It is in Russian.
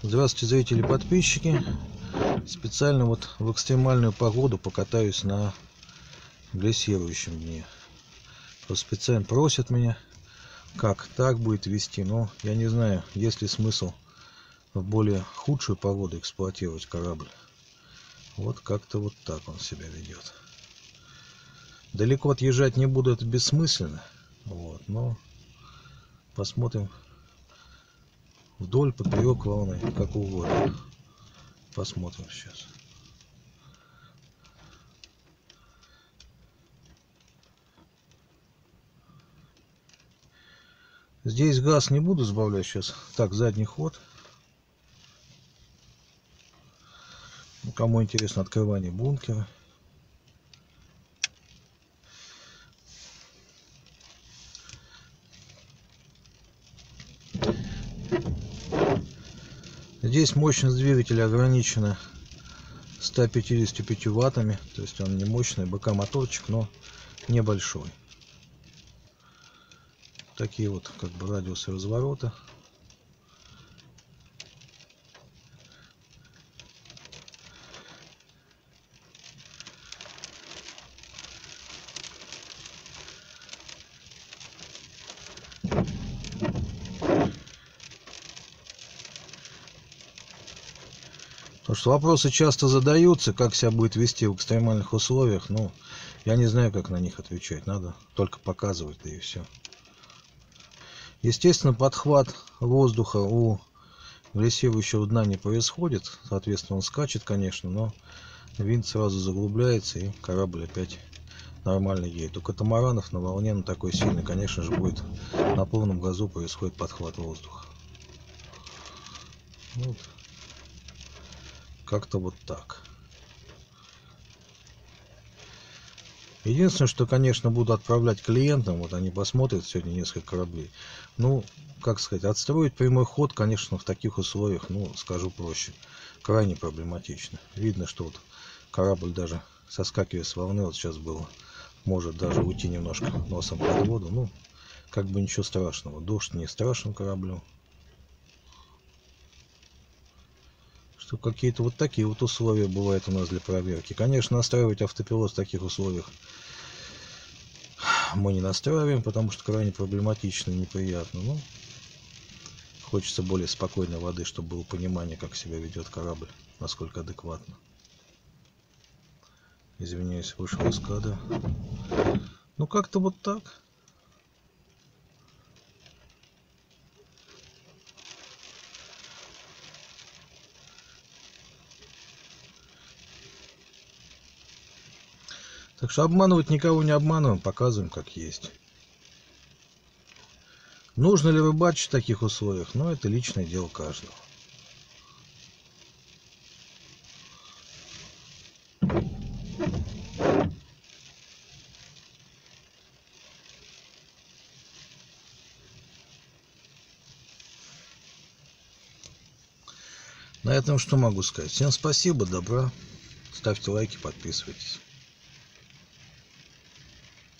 Здравствуйте, зрители и подписчики. Специально вот в экстремальную погоду покатаюсь на глиссирующем дне. Просто специально просят меня, как так будет вести. Но я не знаю, есть ли смысл в более худшую погоду эксплуатировать корабль. Вот как-то вот так он себя ведет. Далеко отъезжать не буду, это бессмысленно. Вот, но посмотрим вдоль, поперек волны, как угодно. Посмотрим сейчас. Здесь газ не буду сбавлять сейчас. Так, задний ход. Кому интересно открывание бункера. Здесь мощность двигателя ограничена 155 ваттами. То есть он не мощный, БК моторчик, но небольшой. Такие вот как бы радиусы разворота. Потому что вопросы часто задаются, как себя будет вести в экстремальных условиях. Ну, я не знаю, как на них отвечать. Надо только показывать, да и все. Естественно, подхват воздуха у глиссирующего дна не происходит. Соответственно, он скачет, конечно, но винт сразу заглубляется, и корабль опять нормально едет. У катамаранов на волне, на такой сильной, конечно же, будет на полном газу происходит подхват воздуха. Вот. Как-то вот так. Единственное, что, конечно, буду отправлять клиентам, вот они посмотрят сегодня несколько кораблей. Ну, как сказать, отстроить прямой ход, конечно, в таких условиях, ну, скажу проще, крайне проблематично. Видно, что вот корабль даже соскакивая с волны, вот сейчас было, может даже уйти немножко носом под воду. Ну, как бы ничего страшного. Дождь не страшен кораблю. Что какие-то вот такие вот условия бывают у нас для проверки. Конечно, настраивать автопилот в таких условиях мы не настраиваем, потому что крайне проблематично и неприятно. Но хочется более спокойной воды, чтобы было понимание, как себя ведет корабль, насколько адекватно. Извиняюсь, вышел из кадра. Ну, как-то вот так. Так что обманывать никого не обманываем, показываем как есть. Нужно ли рыбачить в таких условиях? Ну, это личное дело каждого. На этом что могу сказать? Всем спасибо, добра. Ставьте лайки, подписывайтесь.